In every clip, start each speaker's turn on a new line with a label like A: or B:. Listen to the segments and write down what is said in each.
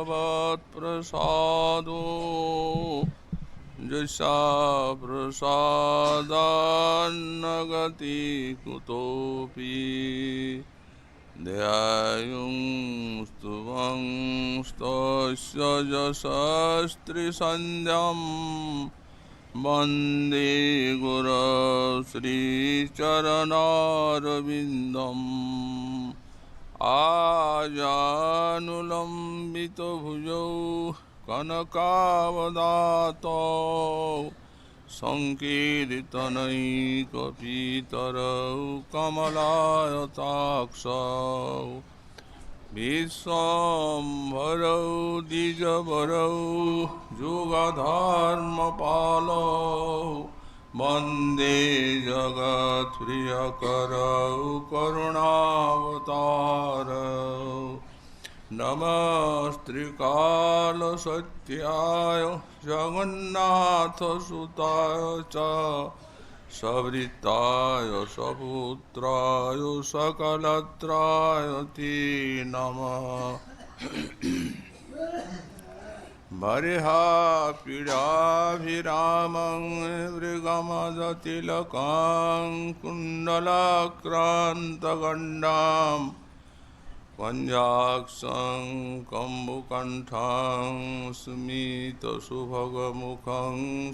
A: भगवत्प्रसादो जैसा प्रसादान्नगति कुतोऽपि ध्यायुंस्तुवं स्तस्य यशस्त्रिसन्ध्यं वन्दे गुरुश्रीचरणारविन्दम् आजानुलम्बितभुजौ कनकावदातौ सङ्कीर्तनैकपितरौ कमलायताक्षौ विश्वम्भरौ द्विजवरौ जुगधर्मपालौ वन्दे जगत्प्रियकरौ करुणावतारौ नमस्त्रिकालसत्याय जगन्नाथसुताय च सवृत्ताय सपुत्राय सकलत्राय ते नमः बर्हापीडाभिरामं मृगमदतिलकां कुण्डलाक्रान्तगण्डां पञ्चाक्षं कम्बुकण्ठां स्मितसुभगमुखं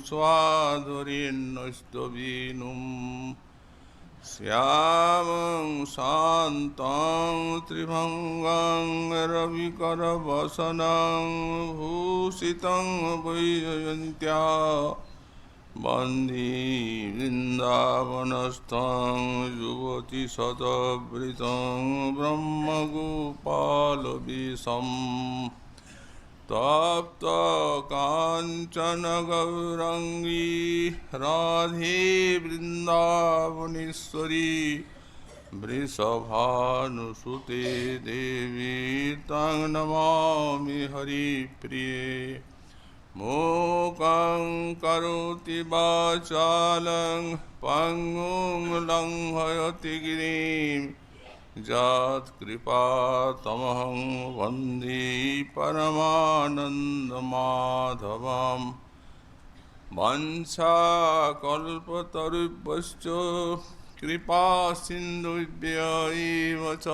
A: स्वाधुरीन्नस्तवीनुं श्यामं शान्तं त्रिभङ्गं रविकरवसनं भूषितं वैजयन्त्या वन्दे वृन्दावनस्थं युवतिशतवृतं ब्रह्मगोपालवेशम् तप्तकाञ्चन गौराङ्गी राधे वृन्दावनेश्वरी वृषभानुसुते देवी तं नमामि हरिप्रिये मूकं करोति वाचालं पङ्गुं लङ्घयति गिरिं यत्कृपातमहं वन्दे परमानन्दमाधवम् वंशाकल्पतरुभ्यश्च कृपासिन्धुभ्य एव च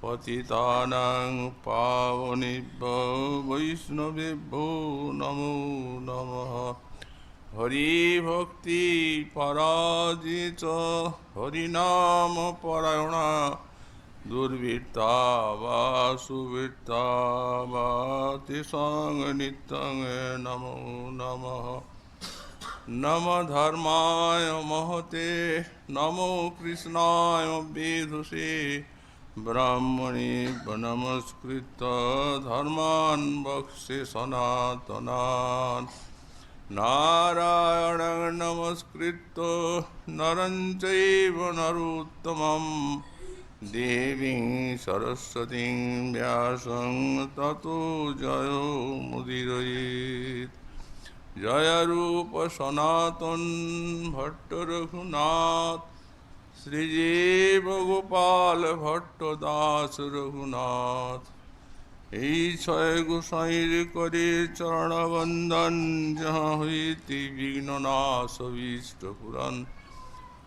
A: पतितानां पावनेभ्यो वैष्णवेभ्यो नमो नमः हरिभक्ति पराजित हरिनामपरायणा दुर्वृत्ता वा सुवृत्ता वा तेषां नित्यं नमो नमः नमः धर्माय महते नमो कृष्णाय वेधसे ब्राह्मणे नमस्कृत्य धर्मान् वक्ष्ये सनातनान् नारायणं नमस्कृत्य नरं चैव नरोत्तमं देवीं सरस्वतीं व्यासं ततो जयो मुदीरयेत् जय रूप सनातन भट्ट रघुनाथ श्रीजीव गोपाल भट्ट दास रघुनाथ এই ছয় গোসাইর করে চরণবন্দন যাহা হইতে বিঘ্ননাশ ভীষ্ট পুরাণ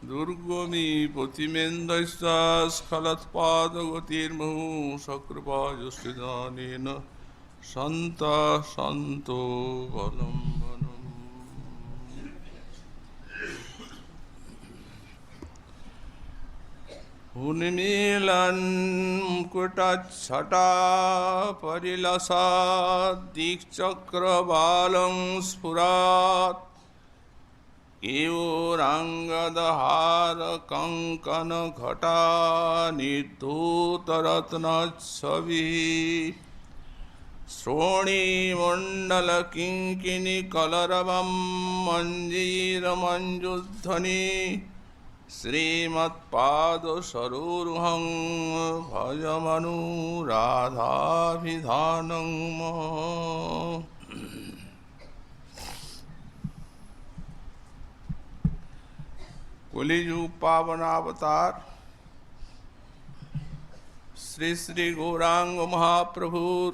A: দুর্গমী প্রতিমেন্দস্ফলৎপাদগতির্মুহু সকৃপাযুষ্টিদানেন সন্ত সন্তো বলম্বনম। उन्मीलन मुकुटच्छटा परिलसात् दिक्चक्रबालं स्फुरात् केयूराङ्गदहार कङ्कणघटा निर्धूतरत्नच्छविः श्रोणीमण्डलकिङ्किणीकलरवं मञ्जीरमञ्जुध्वनि श्रीमत्पादसरोरुहं भजमनुराधाभिधानं कलियुग पावनावतार श्री श्री गौरांग महाप्रभुर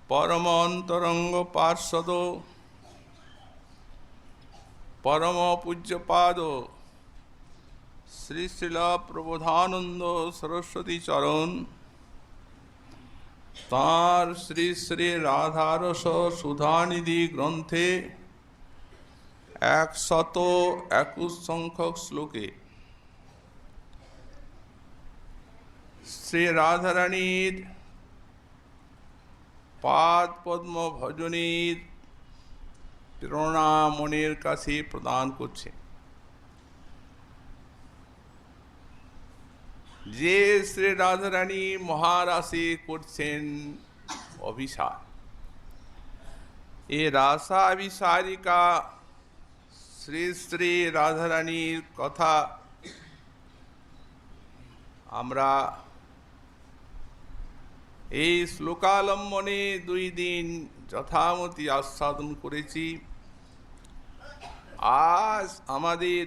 A: परम अंतरंग पार्षद परम पूज्यपाद श्री श्रील प्रबोधानंद सरस्वती चरण तार श्री श्री राधारस सुधानिधि ग्रंथे 121 संख्यक श्लोके श्री राधारानीर पाद पद्म भजनीर प्रेरणा मनेर काछे प्रदान करछे जे श्री राधारानी महाराशे करछेन अभिसार ए रासाभिसारिका श्री श्री राधारानीर कथा आमरा এই শ্লোকালম্বনে 2 দিন যথামতি আস্বাদন করেছি। আজ আমাদের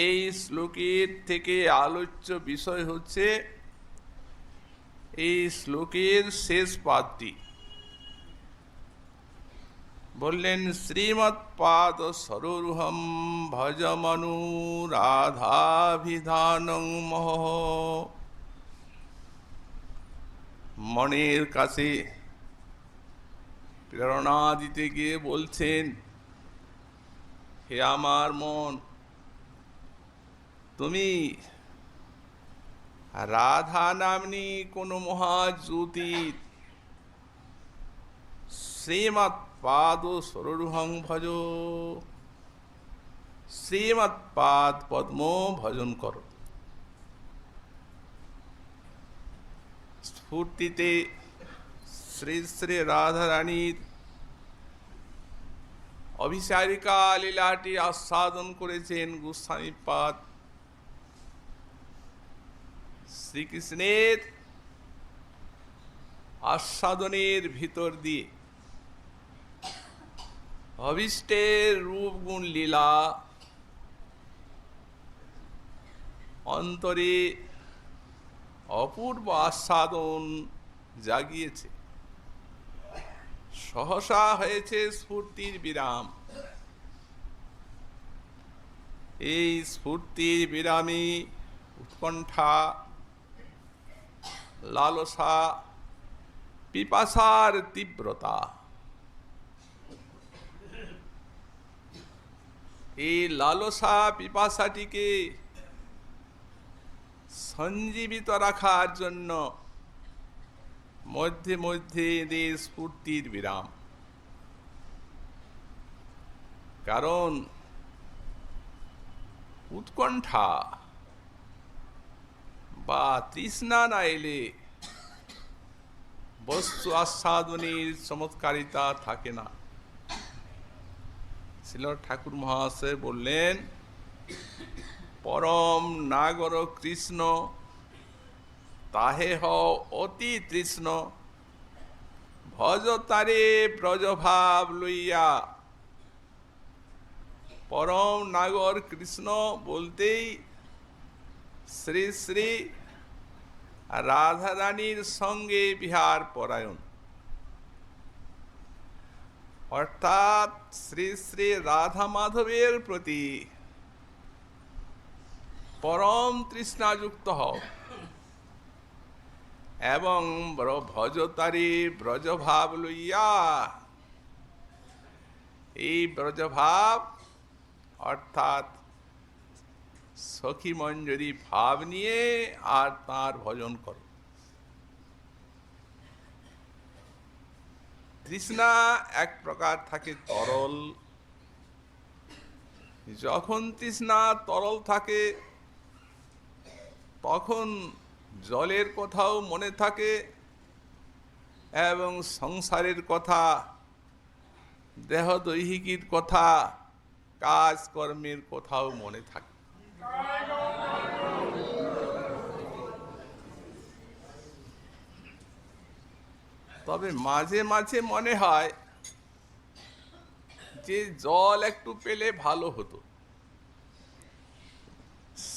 A: এই শ্লোকের থেকে আলোচ্য বিষয় হচ্ছে এই শ্লোকের শেষ পাদটি। বললেন শ্রীমৎ পাদ সরোরুহম ভজমনু রাধাভিধানং মহ। মনের কাছে প্রেরণা দিতে গিয়ে বলছেন, হে আমার মন, তুমি রাধা নামনি কোন মহাজ্যোতি শ্রীমৎ পাদ সরোরুহং ভজ, শ্রীমৎ পাদ পদ্ম ভজন করো। স্ফূর্তিতে শ্রী শ্রী রাধারানীর অভিসারিকা লীলাটি আস্বাদন করেছেন গোস্বামীপাদ। শ্রীকৃষ্ণের আস্বাদনের ভিতর দিয়ে অভীষ্টের রূপ গুণ লীলা অন্তরে অপূর্ব আস্বাদন জাগিয়েছে। সহসা হয়েছে স্ফূর্তির বিরাম। এই স্ফূর্তির বিরামে উৎকণ্ঠা, লালসা, পিপাসার তীব্রতা, এই লালসা পিপাসাটিকে সঞ্জীবিত রাখার জন্য মধ্যে মধ্যে এদের স্ফূর্তির বিরাম। কারণ উৎকণ্ঠা বা তৃষ্ণা না এলে বস্তু আস্বাদনের চমৎকারিতা থাকে না। শ্রীল ঠাকুর মহাশয় বললেন, পরম নাগর কৃষ্ণ তাহে হ অতি তৃষ্ণ, ভজ তারে ব্রজভাব লইয়া। পরম নাগর কৃষ্ণ বলতেই শ্রী শ্রী রাধারানীর সঙ্গে বিহার পরায়ণ, অর্থাৎ শ্রী শ্রী রাধা মাধবের প্রতি পরম তৃষ্ণাযুক্ত হও এবং ভজতারি ব্রজভাব লইয়া। এই ব্রজভাব অর্থাৎ সখী মঞ্জরি ভাব নিয়ে আর তাঁর ভজন করো। তৃষ্ণা এক প্রকার থাকে তরল। যখন তৃষ্ণা তরল থাকে তখন জলের কথাও মনে থাকে এবং সংসারের কথা, দেহ দৈহিকীর কথা, কাজকর্মের কথাও মনে থাকে। তবে মাঝে মাঝে মনে হয় যে জল একটু পেলে ভালো হতো।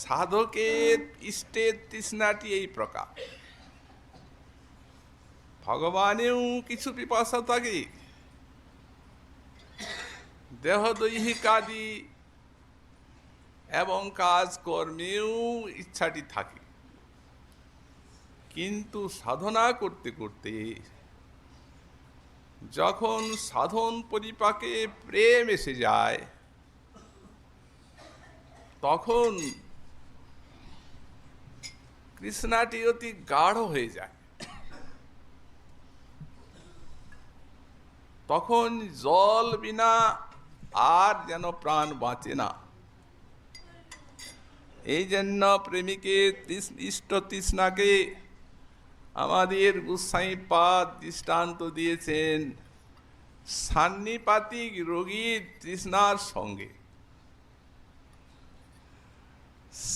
A: সাধকের ইষ্টের তৃষ্ণাটি এই প্রকার। ভগবানেও কিছু পিপাসা থাকে, দেহদৈহিকাদি এবং কাজকর্মেও ইচ্ছাটি থাকে, কিন্তু সাধনা করতে করতে যখন সাধন পরিপাকে প্রেম এসে যায়, তখন কৃষ্ণাটি অতি গাঢ় হয়ে যায়। তখন জল বিনা আর যেন প্রাণ বাঁচে না। এই জন্য প্রেমিকের ইষ্ট তৃষ্ণাকে আমাদের গোসাইপাদ দৃষ্টান্ত দিয়েছেন সান্নিপাতিক রোগীর তৃষ্ণার সঙ্গে।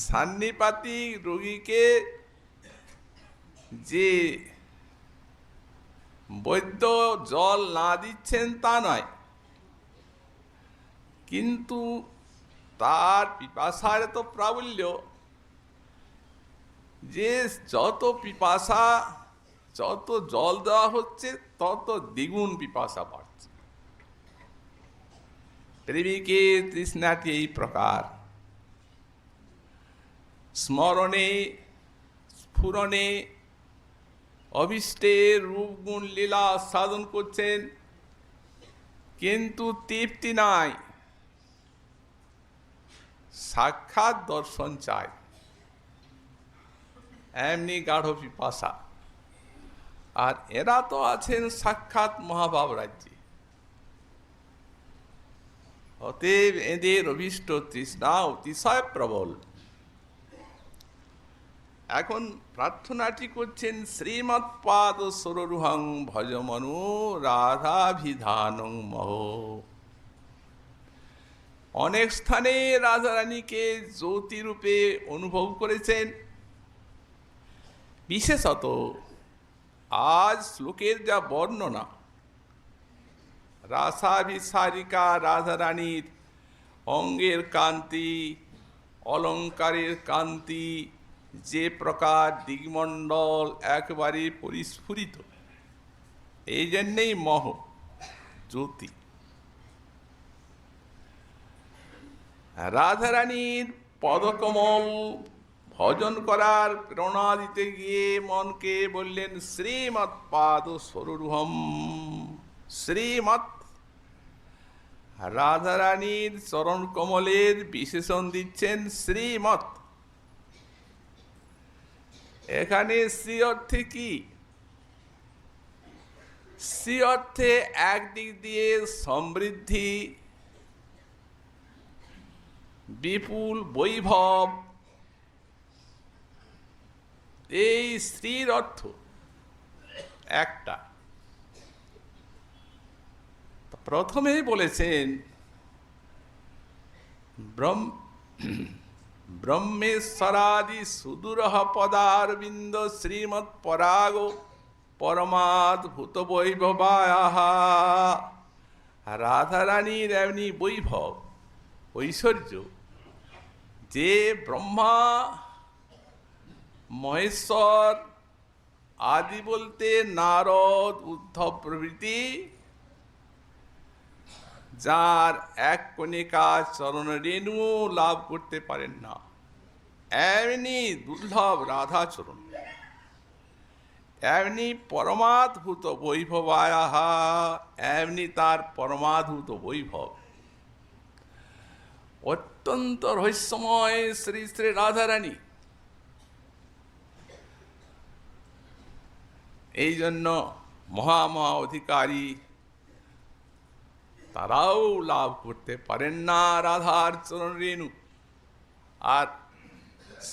A: সান্নিপাতিক রোগীকে যে বৈদ্য জল না দিচ্ছেন তা নয়, কিন্তু তার পিপাসার তো প্রাবল্য, যে যত পিপাসা, যত জল দেওয়া হচ্ছে তত দ্বিগুণ পিপাসা বাড়ছে। প্রেমিকের তৃষ্ণাটি এই প্রকার, স্মরণে স্ফুরণে অভীষ্টের রূপ গুণ লীলা সাধন করছেন, কিন্তু তৃপ্তি নাই, সাক্ষাৎ দর্শন চাই। এমনি গাঢ় পিপাসা। আর এরা তো আছেন সাক্ষাৎ মহাভাব রাজ্যে। অতএব এদের অভীষ্ট তৃষ্ণা অতিশয় প্রবল। এখন প্রার্থনাটি করছেন শ্রীমৎপাদ সরোরুহং ভজমনু রাধাভিধানং মহ। অনেক স্থানে রাধারানীকে জ্যোতিরূপে অনুভব করেছেন। বিশেষত আজ শ্লোকের যা বর্ণনা, রাসাভিসারিকা রাধারানীর অঙ্গের কান্তি, অলঙ্কারের কান্তি, যে প্রকার দিগমণ্ডল একবারে পরিস্ফুরিত, এই জন্যেই মহ, জ্যোতি। রাধারানীর পদকমল ভজন করার প্রেরণা দিতে গিয়ে মনকে বললেন শ্রীমৎ পাদ সরোরুহম। শ্রীমৎ রাধারানীর চরণ কমলের বিশেষণ দিচ্ছেন শ্রীমৎ। এখানে শ্রী অর্থে কি? শ্রী অর্থে একদিক দিয়ে সমৃদ্ধি, বিপুল বৈভব, এই শ্রীর অর্থ একটা। প্রথমেই বলেছেন ব্রহ্মেশ্বরাদি সুদূরহ পদারবিন্দ শ্রীমৎ পরাগ পরমাদ্ভুত বৈভবায়াহা। রাধারানীর এমনি বৈভব, ঐশ্বর্য, যে ব্রহ্মা মহেশ্বর আদি বলতে নারদ, উদ্ধব প্রভৃতি, যার এক কণিকা চরণ রেণু লাভ করতে পারেন না, এমনি দুর্লভ রাধাচরণ, এমনি পরমাদ্ভুত বৈভবায়াহা, এমনি তার পরমাদ্ভুত বৈভব। অত্যন্ত রহস্যময় শ্রী শ্রী রাধারানী। এই জন্য মহা অধিকারী তারাও লাভ করতে পারেন না রাধার চরণ রেণু। আর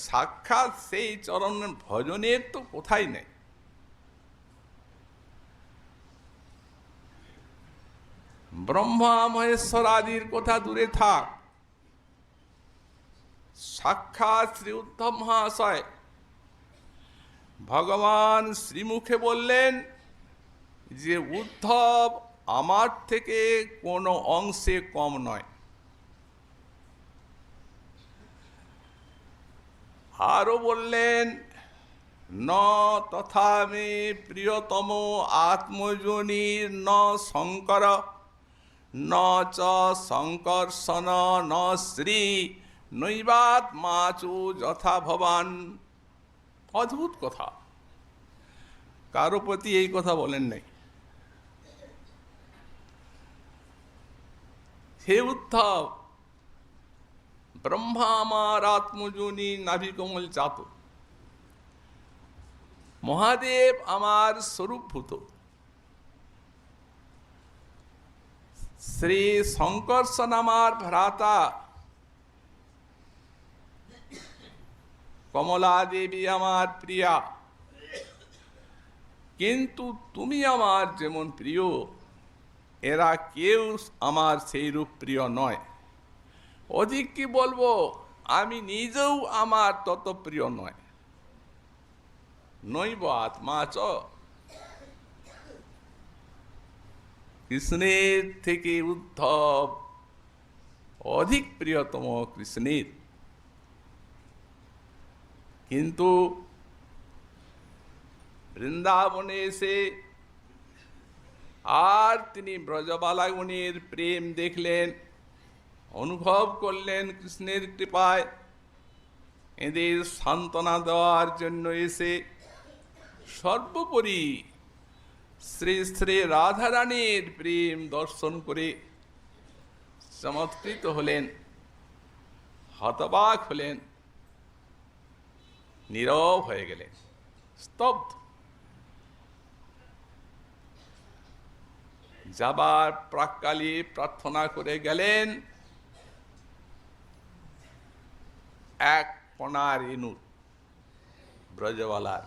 A: সাক্ষাৎ সেই চরণ ভজনের তো কোথায় নেই। ব্রহ্মা মহেশ্বর আদির কথা দূরে থাক, সাক্ষাৎ শ্রী উদ্ধব মহাশয় ভগবান শ্রীমুখে বললেন যে উদ্ধব আমার থেকে কোনো অংশে কম নয়। আরো বললেন ন তথা মে প্রিয়তম আত্মজনীর ন শঙ্কর ন চ শঙ্কর্ষণ ন শ্রী নৈবাত্মাচু যথা ভবান। অদ্ভুত কথা, কারো প্রতি এই কথা বলেন নাই। হে উদ্ধব, ব্রহ্মা আমার আত্মজনী নাভিকমল চাত, মহাদেব আমার স্বরূপভূত, শ্রী শঙ্কর্ষণ আমার ভ্রাতা, কমলা দেবী আমার প্রিয়া, কিন্তু তুমি আমার যেমন প্রিয় এরা কেউ আমার সেই রূপ প্রিয় নয়। অধিক কি বলবো, আমি নিজেও আমার তত প্রিয় নয়। নৈব আত্মা চ, কৃষ্ণের থেকে উদ্ধব অধিক প্রিয়তম কৃষ্ণের। কিন্তু বৃন্দাবনে এসে আর তিনি ব্রজবালাগণের প্রেম দেখলেন, অনুভব করলেন কৃষ্ণের কৃপায়। এদের সান্ত্বনা দেওয়ার জন্য এসে সর্বোপরি শ্রী শ্রী রাধারানীর প্রেম দর্শন করে চমৎকৃত হলেন, হতবাক হলেন, নীরব হয়ে গেলেন, স্তব্ধ। যাবার প্রাক্কালে প্রার্থনা করে গেলেন এক কণা রেণু ব্রজবালার।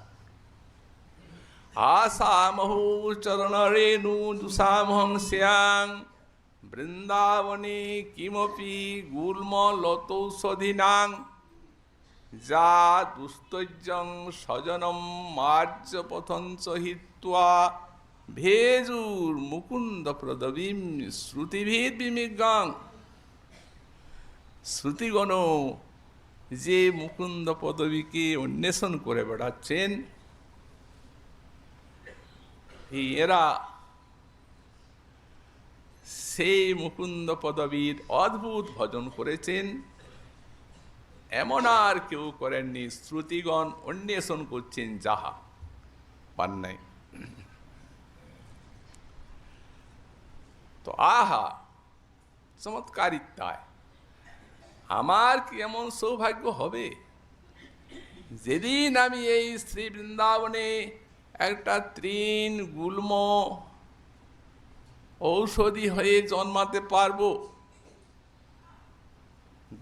A: আসামহু চরণ রেণু দুসামহং শ্যাং বৃন্দাবনে কিমপি গুল্ম লতৌষধীনাং যা দুস্তৈজং স্বজনম মার্য পথঞ্চ হিত্বা ভেজুর মুকুন্দ প্রদবীম শ্রুতিভীর বিমিজ্ঞাং। শ্রুতিগণ যে মুকুন্দ পদবীকে অন্বেষণ করে বেড়াচ্ছেন, এরা সেই মুকুন্দ পদবীর অদ্ভুত ভজন করেছেন, এমন আর কেউ করেননি। শ্রুতিগণ অন্বেষণ করছেন, যাহা পান নাই। তো আহা চমৎকারিতায় আমার কি এমন সৌভাগ্য হবে যেদিন আমি এই শ্রী বৃন্দাবনে একটা তৃণ গুল্ম ঔষধি হয়ে জন্মাতে পারবো।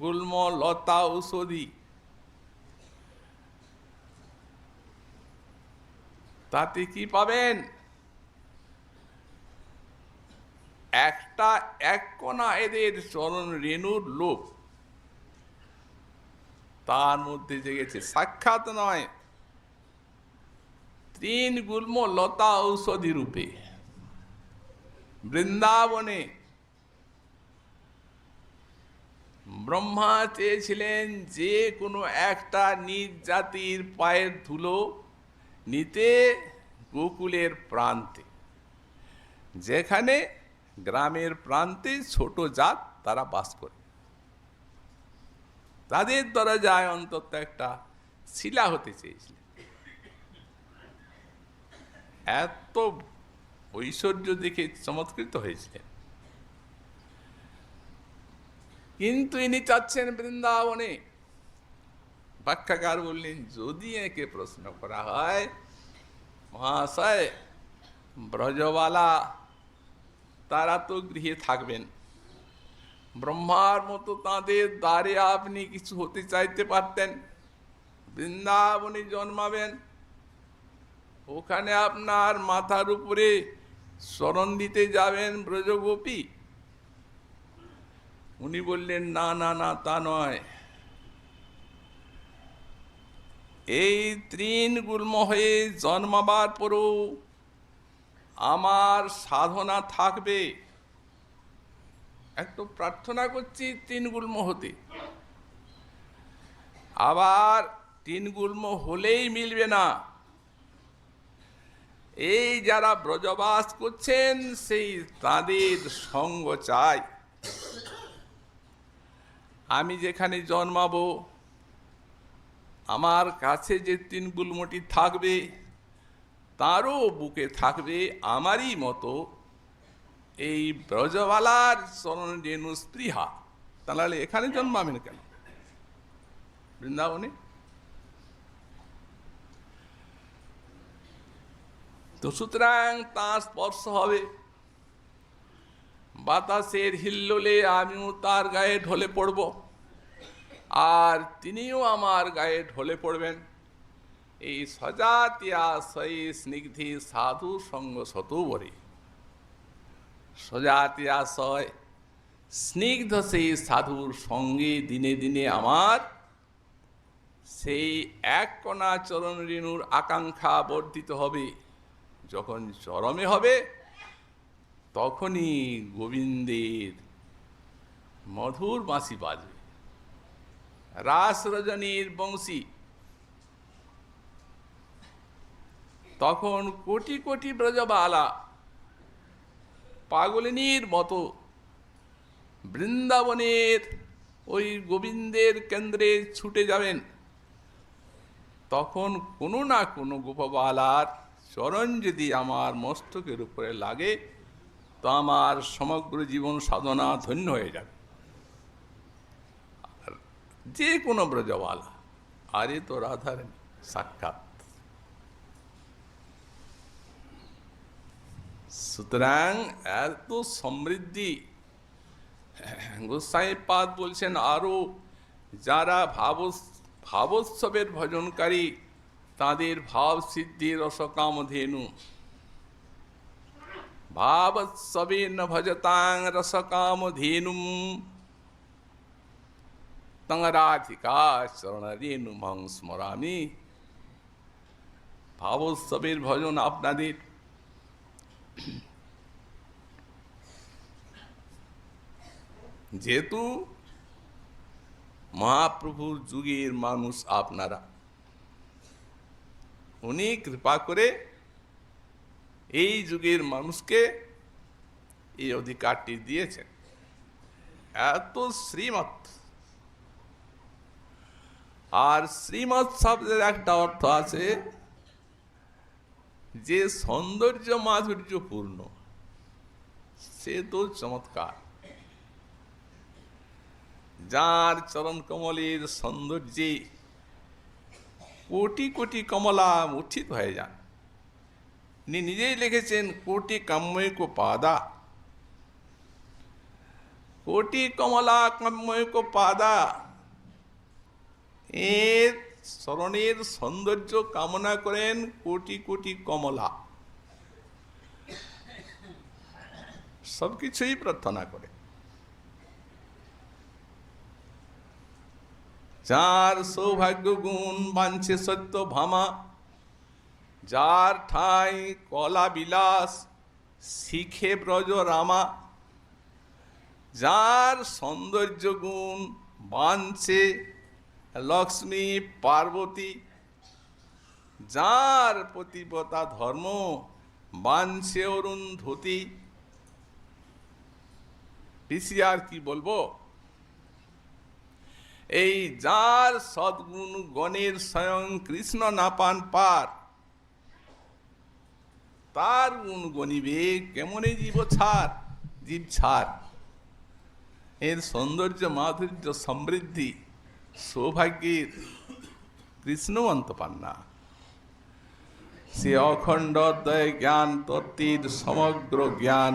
A: গুল্ম লতা ঔষধি, তাতে কি পাবেন? একটা এক কণা এদের চরণ রেণুর লোভ তার মধ্যে জেগেছে, সাক্ষাৎ নয়, তৃণ গুল্ম লতা ঔষধি রূপে বৃন্দাবনে। ব্রহ্মা চেয়েছিলেন যে কোনো একটা নিজ জাতির পায়ের ধুলো নিতে গোকুলের প্রান্তে, যেখানে গ্রামের প্রান্তে ছোট জাত তারা বাস করে, তাদের দরজায় অন্তত একটা শিলা হতে চেয়েছিলেন। এত ঐশ্বর্য দেখে চমৎকৃত হয়েছিলেন। কিন্তু ইনি চাচ্ছেন বৃন্দাবনে। ব্যাখ্যাকার বললেন, যদি একে প্রশ্ন করা হয়, মহাশয় ব্রজবালা তারা তো গৃহে থাকবেন, ব্রহ্মার মতো তাদের দ্বারে আপনি কিছু হতে চাইতে পারতেন, বৃন্দাবনে জন্মাবেন, ওখানে আপনার মাথার উপরে শরণ দিতে যাবেন ব্রজগোপী। উনি বললেন, না না না, তা নয়। এই তৃণ গুল্ম হয়ে জন্মাবার পরও আমার সাধনা থাকবে। একটু প্রার্থনা করছি তৃণ গুল্ম হতে, আবার তিনগুল্ম হলেই মিলবে না। এই যারা ব্রজবাস করছেন সেই তাদের সঙ্গ চাই। আমি যেখানে জন্মাবো আমার কাছে যে তিনগুল্মটি থাকবে তারও বুকে থাকবে আমারই মতো এই ব্রজবালার চরণ রেণু স্পৃহা। তাহলে এখানে জন্মাবেন কেন বৃন্দাবনে? তো সুতরাং তাঁর স্পর্শ হবে, বাতাসের হিল্লোলে আমিও তার গায়ে ঢলে পড়ব, আর তিনিও আমার গায়ে ঢলে পড়বেন। এই সজাতিয়াশয়ী স্নিগ্ধি সাধু সঙ্গ শতবরে। সজাতিয়াশয় স্নিগ্ধ সেই সাধুর সঙ্গে দিনে দিনে আমার সেই এক কণা চরণ রেণুর আকাঙ্ক্ষা বর্ধিত হবে। যখন চরমে হবে তখনই গোবিন্দের মধুর বাঁশি বাজবে, রাস রজনীর বংশী। তখন কোটি কোটি ব্রজবালা পাগলিনীর মতো বৃন্দাবনের ওই গোবিন্দের কেন্দ্রে ছুটে যাবেন। তখন কোনো না কোনো গোপবালার চরণ যদি আমার মস্তকের উপরে লাগে তো আমার সমগ্র জীবন সাধনা ধন্য হয়ে যাবে। যে কোনো ব্রজবালা, আরে তো রাধারানী সাক্ষাৎ। সুতরাং এত সমৃদ্ধি গোসাইপাদ বলছেন। আরো যারা ভাবোৎসবের ভজনকারী তাদের ভাব সিদ্ধি রসকামধেনু। ভাবোৎসবে ন ভজতাং রসকামধেনুম তং রাধিকা চরণ রেণু মং স্মরামি। ভাবোৎসবের ভজন আপনাদের যেহেতু মহাপ্রভুর যুগের মানুষ আপনারা, উনি কৃপা করে এই যুগের মানুষকে এই অধিকারটি দিয়েছেন। এত শ্রীমৎ, আর শ্রীমৎ শব্দের একটা অর্থ আছে যে সৌন্দর্য মাধুর্যপূর্ণ, সে তো চমৎকার। যার চরণ কমলের সৌন্দর্যে কোটি কোটি কমলা মূর্ছিত হয়ে যান। উনি নিজেই লিখেছেন কোটি কাম্যৈক পাদা, কোটি কমলা কাম্যৈক পাদা। এর চরণের সৌন্দর্য কামনা করেন কোটি কোটি কমলা, সবকিছুই প্রার্থনা করে। যার সৌভাগ্য গুণ বাঞ্ছে সত্য ভামা, যার ঠাই কলা বিলাস শিখে ব্রজ রামা, যার সৌন্দর্য গুণ বাঞ্ছে লক্ষ্মী পার্বতী, যার পতিব্রতা ধর্ম বাঞ্ছে অরুন্ধতী। বেশি আর কি বলবো? এই যার সদ্গুণ গণের স্বয়ং কৃষ্ণ না পান পার, তার গুণ গণিবে কেমনে জীব ছাড়। এর সৌন্দর্য মাধুর্য সমৃদ্ধি সৌভাগ্যের কৃষ্ণ অন্ত পান না। সে অখণ্ড অদ্বয় জ্ঞান তত্ত্বের সমগ্র জ্ঞান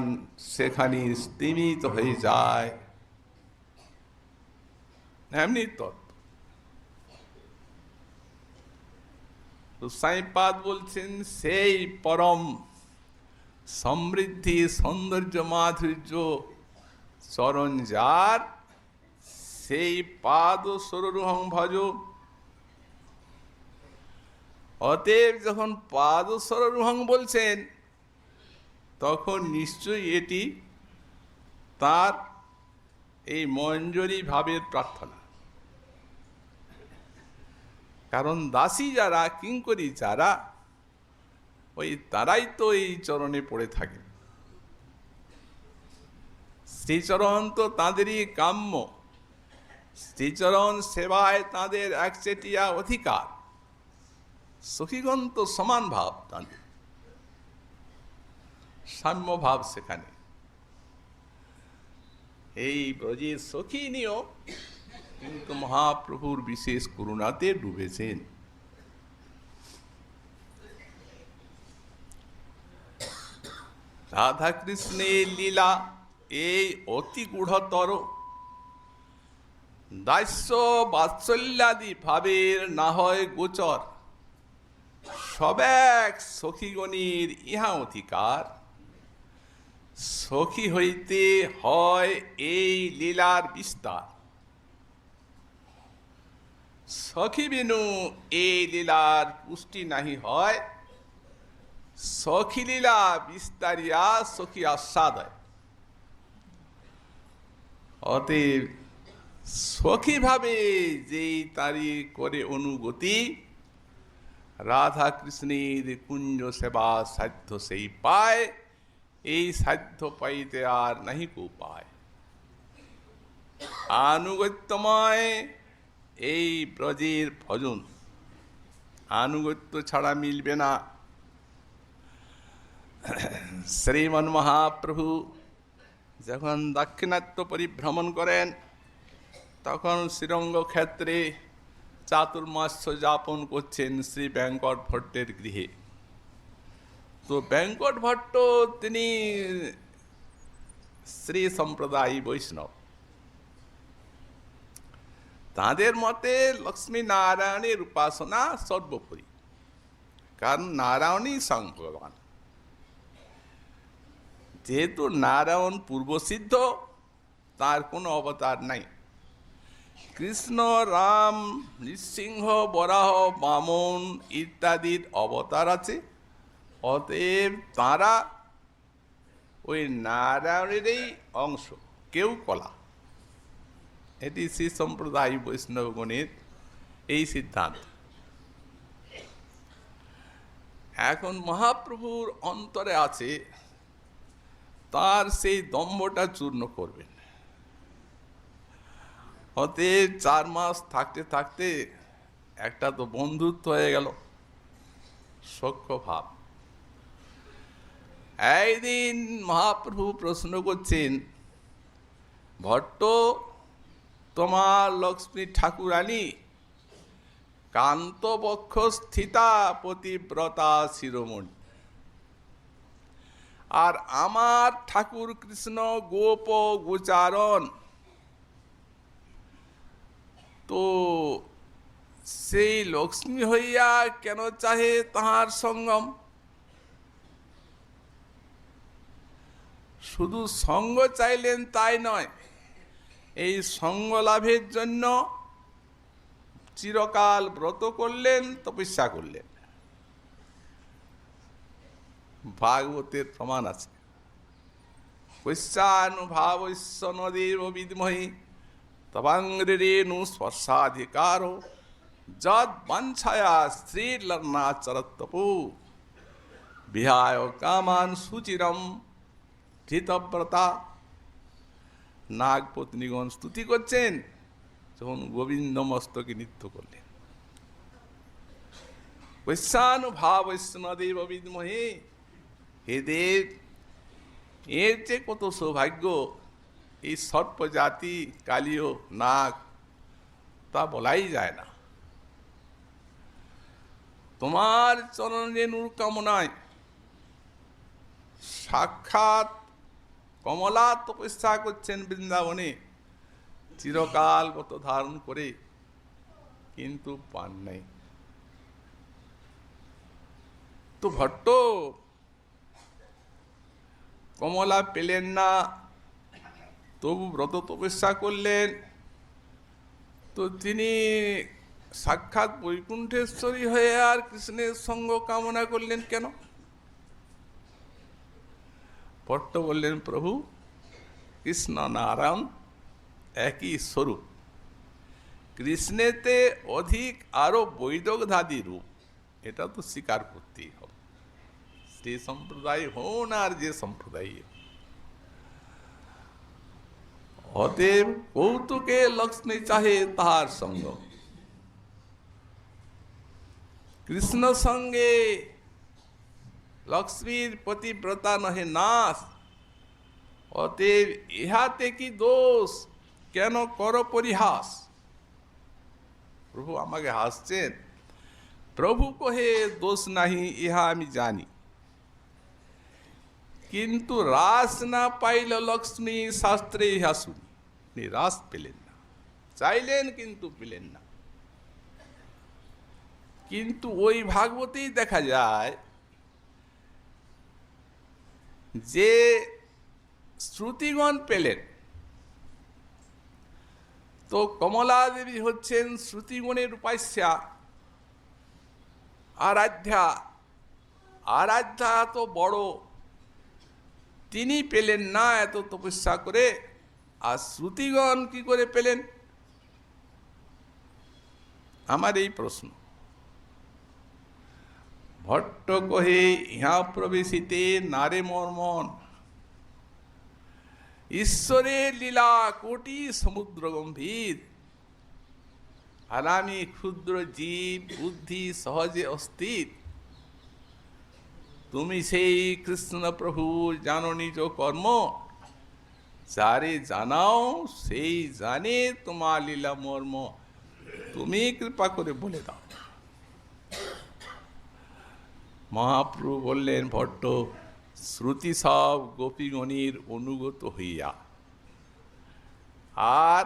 A: সেখানে স্তিমিত হয়ে যায়। এমনি তত্ত্ব সাইপাদ বলছেন সেই পরম সমৃদ্ধি সৌন্দর্য মাধুর্য চরণ যার, সেই পাদ সরোরুহং ভজ। অতএব যখন পাদ সরোরুহং বলছেন তখন নিশ্চয়ই এটি তার এই মঞ্জরি ভাবের প্রার্থনা। কারণ দাসী যারা, কিঙ্করী যারা, ওই তারাই তো এই চরণে পড়ে থাকে। শ্রীচরণ তো তাঁদেরই কাম্য, শ্রীচরণ সেবায় তাঁদের একচেটিয়া অধিকার। সখীগণ তো সমান ভাব, তাঁদের সাম্য ভাব সেখানে। এই ব্রজের সখী নিয়েও কিন্তু মহাপ্রভুর বিশেষ করুণাতে ডুবেছেন। রাধা কৃষ্ণের লীলা এই অতি গূঢ়তর, দাস্য বাৎসল্যাদি ভাবের না হয় গোচর। সবেক সখীগণের ইহা অধিকার, সখী হইতে হয় এই লীলার বিস্তার। সখী বিনু এই লীলার পুষ্টি নাহি হয়, সখী লীলা বিস্তারিয়া সখী আস্বাদয়। অতএব সখী ভাবে যেই তারি করে অনুগতি, রাধা কৃষ্ণের কুঞ্জ সেবা সাধ্য সেই পায়, এই সাধ্য পাইতে আর নাহি কো পায়। আনুগত্যময় এই ব্রজের ভজন, আনুগত্য ছাড়া মিলবে না। শ্রীমন মহাপ্রভু যখন দাক্ষিণাত্য পরিভ্রমণ করেন, তখন শ্রীরঙ্গ ক্ষেত্রে চাতুর্মাস্য যাপন করছেন শ্রী বেঙ্কট ভট্টের গৃহে। তো বেঙ্কট ভট্ট তিনি শ্রী সম্প্রদায়ী বৈষ্ণব। তাঁদের মতে লক্ষ্মী নারায়ণের উপাসনা সর্বোপরি, কারণ নারায়ণই স্বয়ং ভগবান। যেহেতু নারায়ণ পূর্বসিদ্ধ, তার কোনো অবতার নাই। কৃষ্ণ, রাম, নৃসিংহ, বরাহ, বামন ইত্যাদির অবতার আছে। অতএব তাঁরা ওই নারায়ণেরই অংশ, কেউ কলা। এটি শ্রী সম্প্রদায় বৈষ্ণবগণের এই সিদ্ধান্ত। এখন মহাপ্রভুর অন্তরে আছে, তার সেই দম্ভটা চূর্ণ করবেন। অতএব 4 মাস থাকতে থাকতে একটা তো বন্ধুত্ব হয়ে গেল, সখ্য ভাব। একদিন মহাপ্রভু প্রশ্ন করছেন, ভট্ট, তোমার লক্ষ্মী ঠাকুরানী কান্তবক্ষ স্থিতা পতিব্রতা শিরোমণি, আর আমার ঠাকুর কৃষ্ণ গোপ গোচারণ। তো সেই লক্ষ্মী হইয়া কেন চাহে তাহার সঙ্গম? শুধু সঙ্গ চাইলেন তাই নয়, এই সঙ্গ লাভের জন্য চিরকাল ব্রত করলেন, তপস্যা করলেন। ভাগবতের প্রমাণ আছে। কৈশ্যানুভাবস্য নদেব বিদ্মহি তবাঙ্গ্রেণু স্পর্শাধিকার যদ বাঞ্ছায়া শ্রীলগ্নাচরত্তপু বিহায় কামান সুচিরম ধৃতব্রতা। নাগপত্নীগণ স্তুতি করছেন যখন গোবিন্দ মস্তকে নৃত্য করলেন। কৈশ্যানুভাবস্য নদেব বিদ্মহি, হে দেব, এর যে কত সৌভাগ্য, এই সর্প জাতি কালীয় নাগ, তা বলাই যায় না। তোমার চরণ রেণুর কামনায় সাক্ষাৎ কমলা তপস্যা করছেন বৃন্দাবনে, চিরকাল ব্রত ধারণ করে, কিন্তু পান নাই। তো ভট্ট কমলা পেলেন না, তবু ব্রত তপস্যা করলেন। তো তিনি সাক্ষাৎ বৈকুণ্ঠেশ্বরী হয়ে আর কৃষ্ণের সঙ্গ কামনা করলেন কেন? ভট্ট বললেন, প্রভু কৃষ্ণ নারায়ণ একই স্বরূপ। কৃষ্ণেতে অধিক আরো বৈদগ্ধাদি রূপ, এটা তো স্বীকার করতেই হবে। সেই সম্প্রদায় হন আর যে সম্প্রদায়, অতএব কৌতুকে লক্ষ্মী চাহে তাহার সঙ্গ, কৃষ্ণ সঙ্গে লক্ষ্মীর পতিব্রতা নহে নাশ, অতএব ইহাতে কি দোষ, কেন কর পরিহাস। প্রভু আমাকে হাসছেন। প্রভু কহে দোষ নাহি ইহা আমি জানি, কিন্তু রাস না পাইল লক্ষ্মী শাস্ত্রে ইহা শুনি। রাস পেলেন না, চাইলেন কিন্তু পেলেন না। কিন্তু ওই ভাগবতেই দেখা যায় যে শ্রুতিগণ পেলেন। তো কমলা দেবী হচ্ছেন শ্রুতিগণের উপাস্যা, আরাধ্যা। আরাধ্যা তো বড়, তিনি পেলেন না এত তপস্যা করে, আর শ্রুতিগণ কি করে পেলেন? আমার এই প্রশ্ন। ভট্ট কহে ইহা প্রবেশিতে নারে মর্মন, ঈশ্বরের লীলা কোটি সমুদ্র গম্ভীর, আর আমি ক্ষুদ্র জীব বুদ্ধি সহজে অস্থির। তুমি সেই কৃষ্ণ প্রভু জানো নিজ কর্ম, যারে জানাও সেই জানে তোমার লীলা মর্ম, তুমি কৃপা করে বলে দাও। মহাপ্রভু বললেন, ভট্ট শ্রুতি সব গোপীগণের অনুগত হইয়া, আর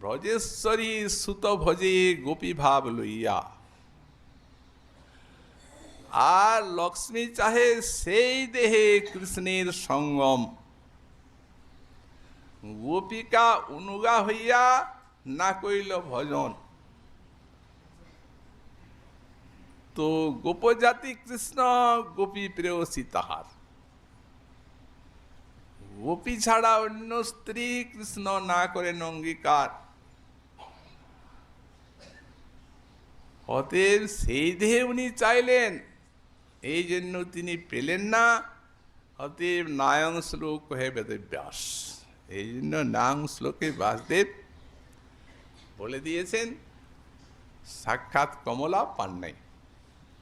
A: ব্রজেশ্বরী সুত ভজে গোপী ভাব লইয়া, আর লক্ষ্মী চাহে সেই দেহে কৃষ্ণের সঙ্গম, গোপিকা অনুগা হইয়া না কইল ভজন। তো গোপজাতি কৃষ্ণ গোপী প্রেয়সী তাহার, গোপী ছাড়া অন্য স্ত্রী কৃষ্ণ না করেন অঙ্গীকার। অতএব সেই দেহে উনি চাইলেন, এই জন্য তিনি পেলেন না। অতএব নায়ং শ্লোক কহে বেদব্যাস, এই জন্য নায়ং শ্লোকে ব্যাসদেব বলে দিয়েছেন সাক্ষাৎ কমলা পান নাই,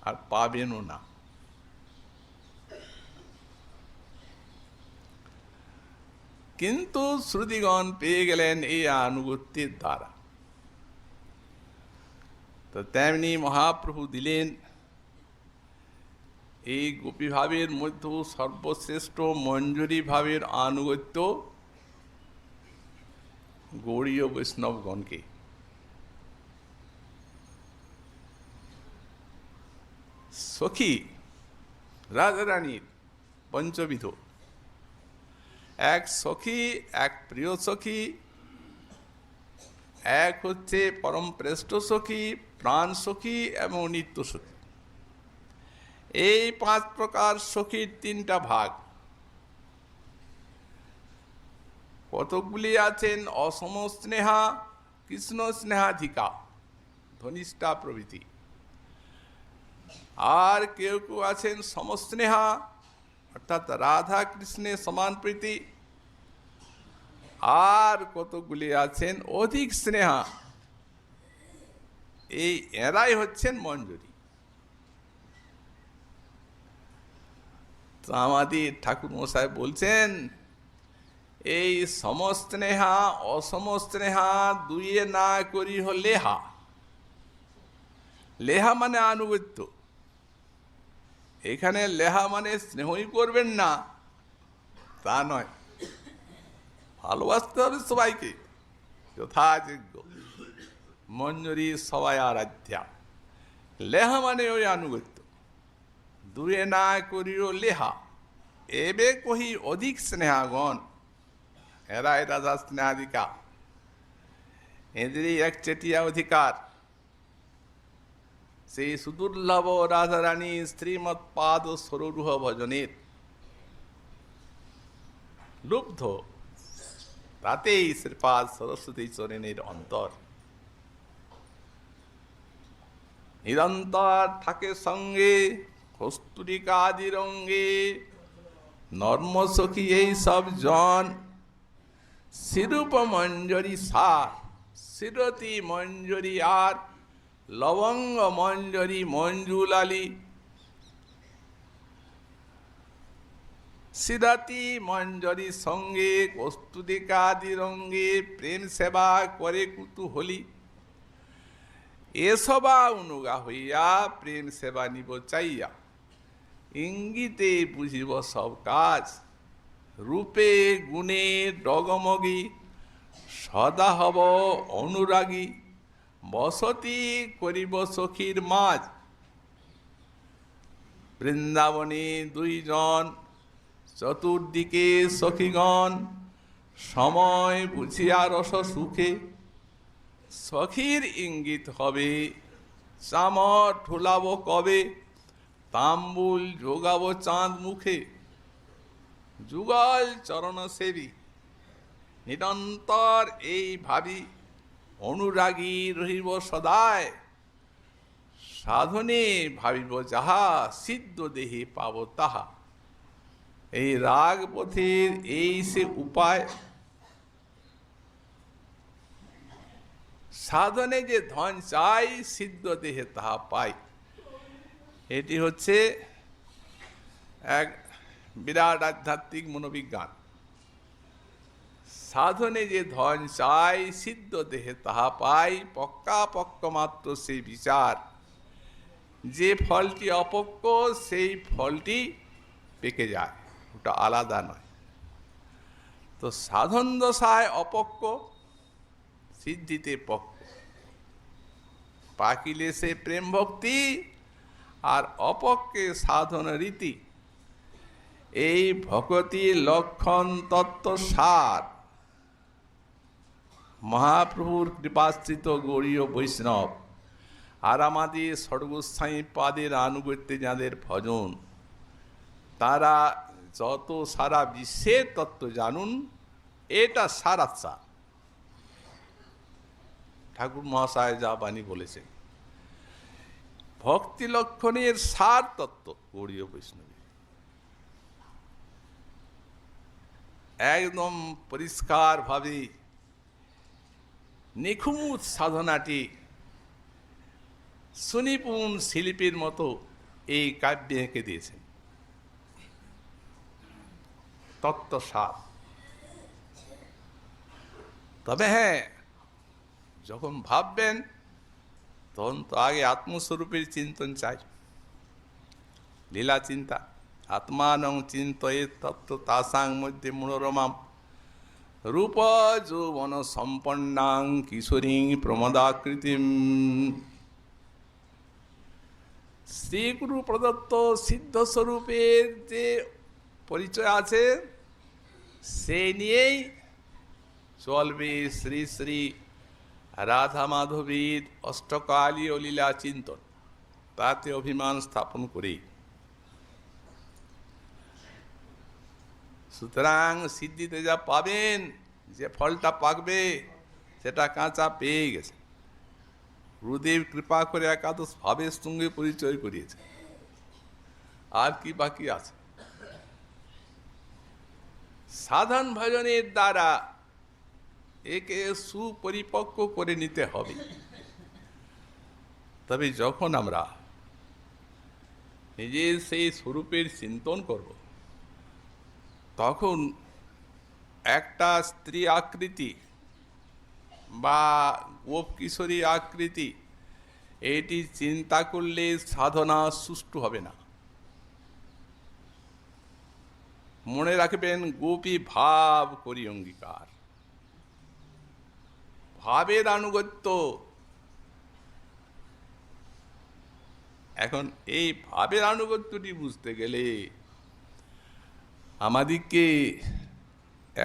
A: আর পাবেনও না। কিন্তু শ্রুতিগণ পেয়ে গেলেন এই আনুগত্যের দ্বারা। তো তেমনি মহাপ্রভু দিলেন এই গোপী ভাবের মধ্যে সর্বশ্রেষ্ঠ মঞ্জুরি ভাবের আনুগত্য গৌড়ীয় বৈষ্ণবগণকে। সখী রাজারানীর পঞ্চবিধ, এক সখী, এক প্রিয় সখী, এক হচ্ছে পরম শ্রেষ্ঠ সখী, প্রাণ সখী এবং নিত্য সখী। এই 5 প্রকার সখীর 3টা ভাগ। কতকগুলি আছেন অসম স্নেহা, কৃষ্ণ স্নেহাধিকা, ধনিষ্ঠা প্রভৃতি। আর কেউ কেউ আছেন সমস্নেহা, অর্থাৎ রাধা কৃষ্ণের সমান প্রীতি। আর কতগুলি আছেন অধিক স্নেহা, এই এরাই হচ্ছেন মঞ্জুরি। তো আমাদের ঠাকুর মশাই বলছেন, এই সমস্নেহা অসমস্নেহা দুইয়ে না করি হো লেহা। লেহা মানে আনুগত্য। এখানে লেহা মানে স্নেহই করবেন না তা নয়, ভালোবাসতে হবে সবাইকে যথাযোগ্য। মঞ্জুরি সবাই আরাধ্যা। লেহা মানে ওই আনুগত্য। দুয়ে না করিও লেহা, এবে কহি অধিক স্নেহাগণ, এরাই রাজা স্নেহাধিকা, এদেরই একচেটিয়া অধিকার। সেই সুদুর্লভ রাধারানী শ্রীমৎ পাদ সরোরুহ ভজনের লুব্ধ, তাতেই শ্রীপাদ সরস্বতী চরণের অন্তর। নিরন্তর থাকে সঙ্গে কস্তুরিকাদির অঙ্গে। নর্মসখী এই সব জন শিরূপ মঞ্জরি সার, শিরতি মঞ্জরি আর লবঙ্গ মঞ্জরি মঞ্জুলালি। শিরতি মঞ্জরি সঙ্গে কস্তুরিকাদির অঙ্গে প্রেম সেবা করে কুতুহলী। এসবা অনুগা হইয়া প্রেম সেবা নিব চাইয়া, ইঙ্গিতে বুঝিব সব কাজ। রূপে গুণে ডগমগী সদা হব অনুরাগী, বসতি করিব সখীর মাঝ। বৃন্দাবনে দুইজন চতুর্দিকে সখীগণ, সময় বুঝিয়া রস সুখে। সখীর ইঙ্গিত হবে চামর ঠোলাব কবে, তাম্বুল যোগাব চাঁদ মুখে। যুগল চরণ সেবী নিরন্তর এই ভাবি, অনুরাগী রহিব সদায়। সাধনে ভাবিব যাহা, সিদ্ধ দেহে পাব তাহা। এই রাগ পথের এই সে উপায়। সাধনে যে ধন চাই, সিদ্ধ দেহে তাহা পাই। এটি হচ্ছে এক বিরাট আধ্যাত্মিক মনোবিজ্ঞান। সাধনে যে ধন চাই, সিদ্ধ দেহে তাহা পাই। পক্কা পক্ক মাত্র সেই বিচার, যে ফলটি অপক্ক সেই ফলটি পেকে যায়, ওটা আলাদা নয়। তো সাধন দশায় অপক্ক, সিদ্ধিতে পক্ক। পাকিলে সে প্রেম ভক্তি, আর অপক্কে সাধন রীতি। এই ভকতি লক্ষণ তত্ত্ব সার, মহাপ্রভুর কৃপাশ্রিত গৌড়ীয় বৈষ্ণব আর আমাদের ষড়গোস্বামী পাদের আনুগত্যে যাদের ভজন, তারা যত সারা বিশ্বের তত্ত্ব জানুন, এটা সারাৎসার। ঠাকুর মহাশয় যা বাণী বলেছেন, ভক্তি লক্ষণের সার তত্ত্ব গৌড়ীয় বৈষ্ণবী। একদম পরিষ্কার ভাবে নিখুঁত সাধনাটি সুনিপুণ শিল্পীর মতো এই কাব্যে এঁকে দিয়েছেন। তত্ত্বসার। তবে হ্যাঁ, যখন ভাববেন তখন তো আগে আত্মস্বরূপের চিন্তন চাই, লীলা চিন্তা। আত্মানং চিন্তয়ে তত্ত্ব তাসাং মধ্যে মনোরমাম, রূপ যৌবন সম্পন্নাং কিশোরী প্রমদাকৃতিম। শ্রীগুরু প্রদত্ত সিদ্ধ স্বরূপের যে পরিচয় আছে, সে নিয়েই চলবে শ্রী শ্রী রাধা মাধবীর অষ্টকালীয় লীলা চিন্তন। তাতে অভিমান স্থাপন করি। সুতরাং সিদ্ধিতে যা পাবেন, যে ফলটা পাকবে, সেটা কাঁচা পেয়ে গেছে। গুরুদেব কৃপা করে একাদশ ভাবের সঙ্গে পরিচয় করিয়েছে। আর কি বাকি আছে? সাধন ভজনের দ্বারা একে সুপরিপক্ক করে নিতে হবে। তবে যখন আমরা নিজের সেই স্বরূপের চিন্তন করব, তখন একটা স্ত্রী আকৃতি বা গোপ কিশোরী আকৃতি, এটি চিন্তা করলে সাধনা সুষ্ঠু হবে না। মনে রাখবেন, গোপী ভাব করি অঙ্গীকার, ভাবের আনুগত্য। এখন এই ভাবের আনুগত্যটি বুঝতে গেলে আমাদেরকে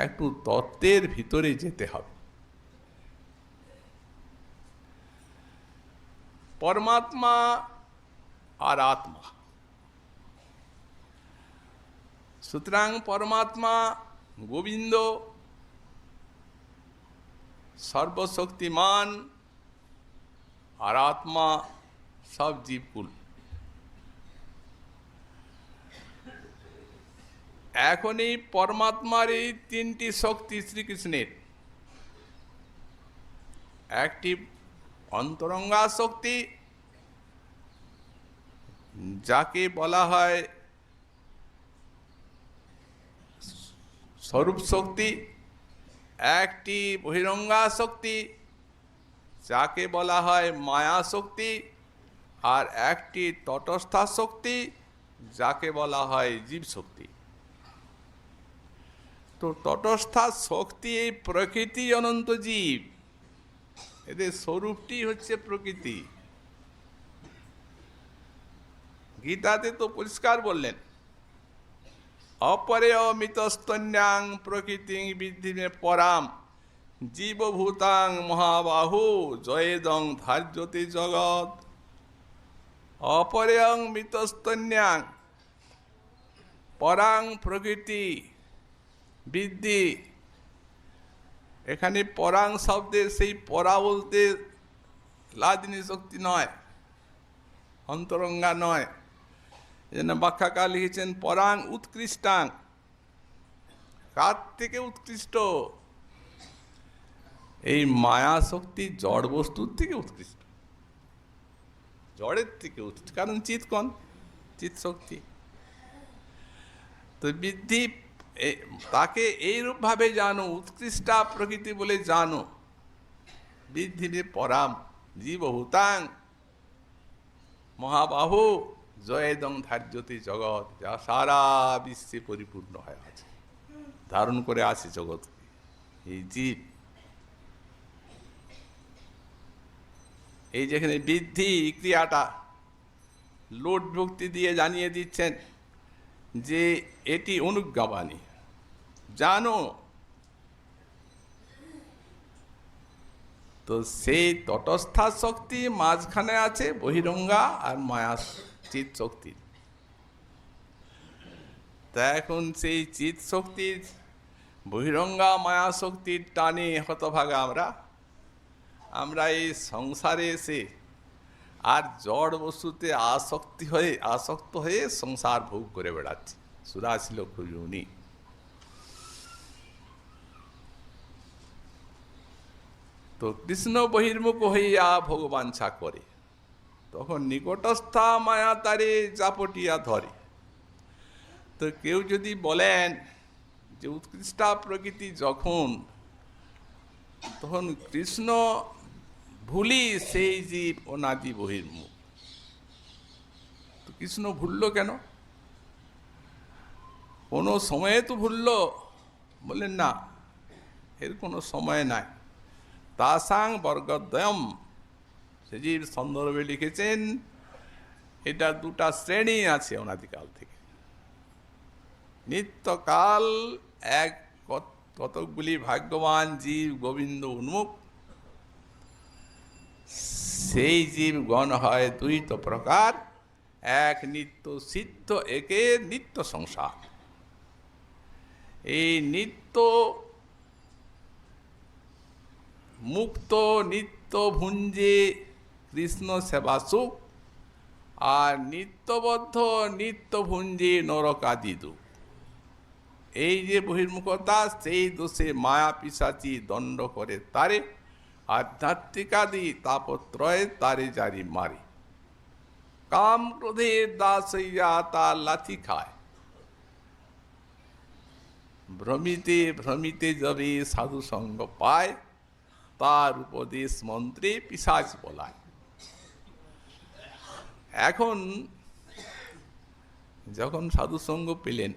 A: একটু তত্ত্বের ভিতরে যেতে হবে। পরমাত্মা আর আত্মা। সুতরাং পরমাত্মা গোবিন্দ সর্বশক্তিমান, আর আত্মা সব জীবকুল। এখন এই পরমাত্মার এই তিনটি শক্তি শ্রীকৃষ্ণের, একটি অন্তরঙ্গা শক্তি যাকে বলা হয় স্বরূপ শক্তি, একটি বহিরঙ্গা শক্তি যাকে বলা হয় মায়া শক্তি, আর একটি তটস্থা শক্তি যাকে বলা হয় জীব শক্তি। তো তটস্থা শক্তি এই প্রকৃতি, অনন্ত জীব, এদের স্বরূপটি হচ্ছে প্রকৃতি। গীতাতে তো পরিষ্কার বললেন, অপরে অমিতস্তন্যাং প্রকৃতিং বিদ্ধি মে পরাম জীবভূতাং মহাবাহু জয়েদং ধার্যতে জগৎ। অপরেয়ং মিতস্তন্যাং পরাং প্রকৃতি বিদ্ধি। এখানে পরাং শব্দের সেই পরা বলতে লাদিনী শক্তি নয়, অন্তরঙ্গা নয়। এজন্য ব্যাখ্যাকার লিখেছেন পরাং উৎকৃষ্টাং। কার থেকে উৎকৃষ্ট? এই মায়া শক্তি জড় বস্তুর থেকে উৎকৃষ্ট, জড়ের থেকে উৎকৃষ্ট, কারণ চিৎকণ, চিৎ শক্তি। তো বৃদ্ধি তাকে এইরূপভাবে জানো, উৎকৃষ্টা প্রকৃতি বলে জানো। বৃদ্ধিরে পরাম জীবভূতাং মহাবাহু জয়েদং ধার্যতে জগৎ, যা সারা বিশ্বে পরিপূর্ণ হয়ে আছে, ধারণ করে আছে জগৎকে। এই জীব, এই যেখানে বৃদ্ধি ক্রিয়াটা লোট ভক্তি দিয়ে জানিয়ে দিচ্ছেন যে এটি অনুজ্ঞাবাণী, জানো। তো সেই তটস্থা শক্তি মাঝখানে আছে বহিরঙ্গা আর মায়া চিৎ শক্তি। তা এখন সেই চিৎ শক্তির বহিরঙ্গা মায়া শক্তির টানে হতভাগা আমরা এই সংসারে এসে আর জড় বস্তুতে আসক্ত হয়ে সংসার ভোগ করে বেড়াচ্ছি ৮৪ লক্ষ যোনি। তো কৃষ্ণ বহির্মুখ হইয়া ভগবাঞ্ছা করে, তখন নিকটস্থা মায়া তারে জাপটিয়া ধরে। তো কেউ যদি বলেন যে উৎকৃষ্টা প্রকৃতি যখন, তখন কৃষ্ণ ভুলি সেই জীব অনাদি বহির্মুখ। তো কৃষ্ণ ভুলল কেন? কোনো সময়ে তো ভুলল? বললেন না, এর কোনো সময় নাই। তাসাং বর্গদ্বয়ম, সেজির সন্দর্ভে লিখেছেন এটা দুটা শ্রেণী আছে অনাদিকাল থেকে। নিত্যকাল এক কতকগুলি ভাগ্যবান জীব গোবিন্দ উন্মুখ, সেই জীবগণ হয় দুইত প্রকার, এক নিত্য সিদ্ধ, একে নিত্য সংসার। এই নিত্য মুক্ত, নিত্য ভুঞ্জে কৃষ্ণ সেবা সুখ, আর নিত্যবদ্ধ নিত্য ভুঞ্জে নরকাদি দুঃখ। এই যে বহির্মুখতা, সেই দোষে মায়া পিশাচি দণ্ড করে তারে, আধ্যাত্মিকাদি তাপত্রয় তারে জারি মারে। কাম ক্রোধের দাস হইয়া তার লাথি খায়, ভ্রমিতে ভ্রমিতে যাবে সাধু সঙ্গ পায়, তার উপদেশ মন্ত্রে পিশাচ বলায়। এখন যখন সাধু সঙ্গ পেলেন,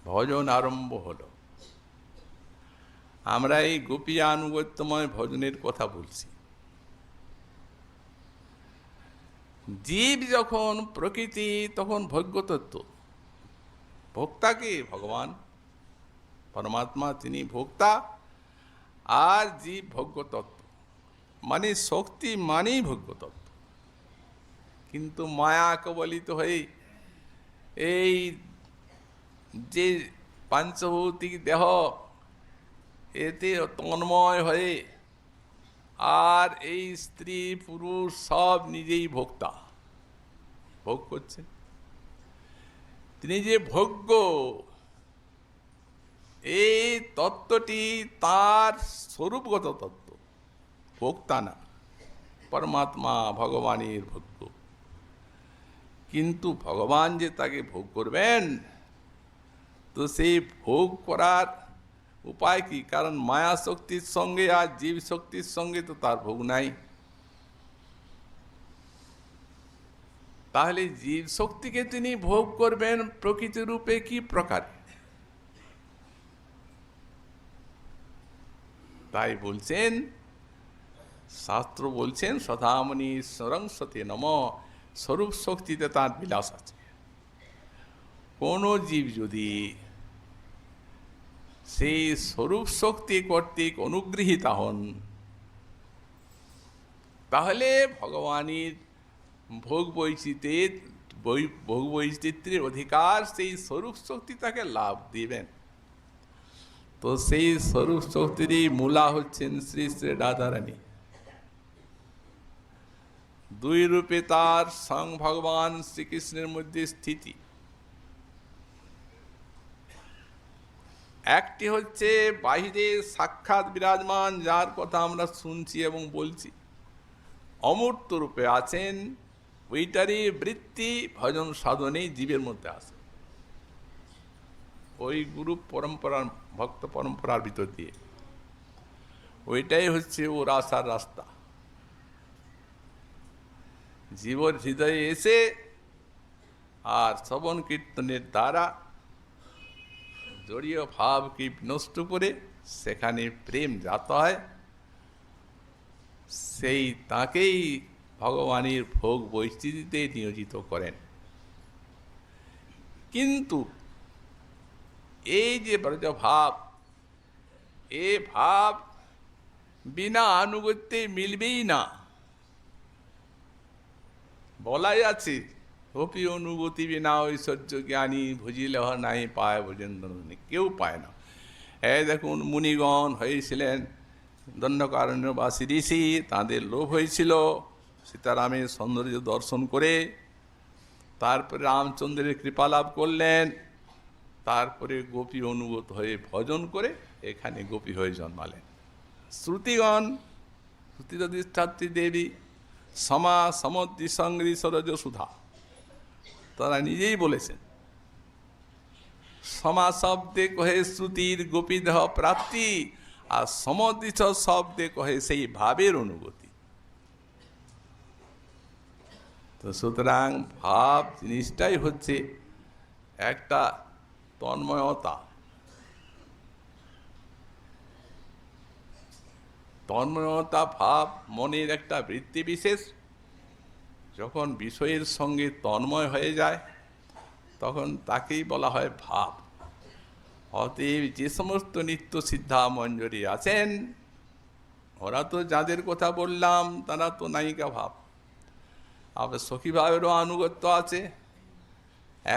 A: ভজন আরম্ভ হলো। আমরা এই গোপীয় আনুগত্যময় ভজনের কথা বলছি। জীব যখন প্রকৃতি, তখন ভোগ্যতত্ত্ব। ভোক্তা কে? ভগবান পরমাত্মা, তিনি ভোক্তা, আর জীব ভোগ্যতত্ত্ব। মানে শক্তি মানেই ভোগ্যতত্ত্ব। কিন্তু মায়া কবলিত হয়ে এই যে পাঞ্চভৌতিক দেহ, এতে তন্ময় হয়ে আর এই স্ত্রী পুরুষ সব নিজেই ভোক্তা, ভোগ করছেন। তিনি যে ভোগ্য, এই তত্ত্বটি তার স্বরূপগত তত্ত্ব, ভোক্তা না, পরমাত্মা ভগবানের ভোগ্য। কিন্তু ভগবান যে তাকে ভোগ করবেন, তো সেই ভোগ করার উপায় কি? কারণ মায়া শক্তির সঙ্গে আর জীব শক্তির সঙ্গে তো তার ভোগ নাই। তাহলে জীব শক্তিকে তিনি ভোগ করবেন প্রকৃতি রূপে কি প্রকার? তাই বলছেন, শাস্ত্র বলছেন সদামনি সরংসতে নম, স্বরূপ শক্তিতে তার বিলাস আছে। কোন জীব যদি সেই স্বরূপ শক্তি কর্তৃক অনুগৃহীতা হন, তাহলে ভগবানের ভোগ বৈচিত্র্যের অধিকার সেই স্বরূপ শক্তি তাকে লাভ দিবেন। তো সেই স্বরূপ শক্তিরই মূলা হচ্ছেন শ্রী শ্রী রাধারানী। দুই রূপে তার স্বয়ং ভগবান শ্রীকৃষ্ণের মধ্যে স্থিতি। একটি হচ্ছে বাহিরে সাক্ষাৎ বিরাজমান, যার কথা আমরা শুনছি এবং বলছি, অমূর্ত রূপে আছেন, ওইটারই বৃত্তি ভজন সাধনে জীবের মধ্যে আছে, ওই গুরু পরম্পরার ভক্ত পরম্পরার ভিতর দিয়ে। ওইটাই হচ্ছে ওর আসার রাস্তা। জীবর হৃদয়ে এসে আর শ্রবণ কীর্তনের দ্বারা জড়ীয় ভাবকে নষ্ট করে সেখানে প্রেম জাত হয়, সেই তাকেই ভগবানের ভোগ বৈচিত্র্যতে নিয়োজিত করেন। কিন্তু এই যে ব্রজ ভাব, এ ভাব বিনা আনুগত্যে মিলবেই না। বলাই আছে, অপি অনুগতি বিনা ঐশ্বর্য জ্ঞানী ভুজিলে নাই পায় ভোজেন্দ্র, কেউ পায় না। দেখুন মুনিগণ হয়েছিলেন দণ্ডকারণ্যবাসী ঋষি, তাদের লোভ হয়েছিল সীতারামের সৌন্দর্য দর্শন করে, তারপরে রামচন্দ্রের কৃপা লাভ করলেন, তারপরে গোপী অনুগত হয়ে ভজন করে এখানে গোপী হয়ে জন্মালেন। শ্রুতিগণ, শ্রুতিধিষ্ঠাত্রী দেবী সমা সমদ্রি সংগ্রী সরজ সুধা, তারা নিজেই বলেছেন, সমা শব্দে কহে শ্রুতির গোপীদেহ প্রাপ্তি, আর সমদৃশ শব্দে কহে সেই ভাবের অনুভূতি। তো সুতরাং ভাব জিনিসটাই হচ্ছে একটা তন্ময়তা। তন্ময়তা ভাব মনের একটা বৃত্তি বিশেষ, যখন বিষয়ের সঙ্গে তন্ময় হয়ে যায় তখন তাকেই বলা হয় ভাব। অতএব যে সমস্ত নিত্য সিদ্ধা মঞ্জরি আছেন, ওরা তো যাদের কথা বললাম তারা তো নায়িকা ভাব, আবার সখী ভাবেরও আনুগত্য আছে।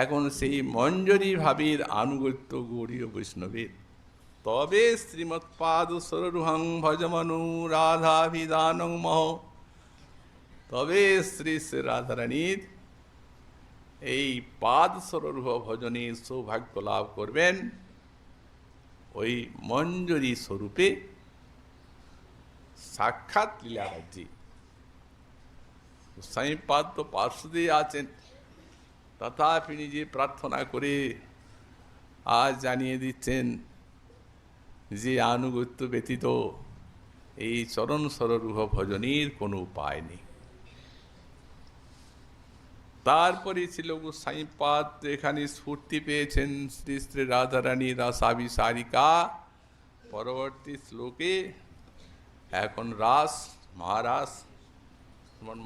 A: এখন সেই মঞ্জরি ভাবের আনুগত্য গৌরীয় বৈষ্ণবের। তবে শ্রীমৎপাদ সররুহং ভজমনু রাধাভিধানং মহ, তবে শ্রী শ্রী রাধারানীর এই পাদ সররুহ ভজনের সৌভাগ্য লাভ করবেন ওই মঞ্জরি স্বরূপে সাক্ষাৎ লীলারাজ্যে। গোস্বামীপাদ তো পার্শ্বদে আছেন, তথাপি নিজে প্রার্থনা করে আজ জানিয়ে দিচ্ছেন যে আনুগত্য ব্যতীত এই চরণ সররুহ ভজনের কোনো উপায় নেই। তারপরে ছিল গোস্বামীপাদ এখানে স্ফূর্তি পেয়েছেন শ্রী শ্রী রাধারানী রাসাভিসারিকা। পরবর্তী শ্লোকে এখন রাস মহারাস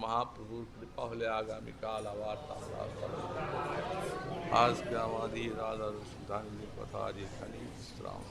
A: মহাপ্রভুর কৃপা হলে আগামীকাল আবার আজকে আমাদের রাধা রসুদানের কথা যেখানে বিশ্রাম।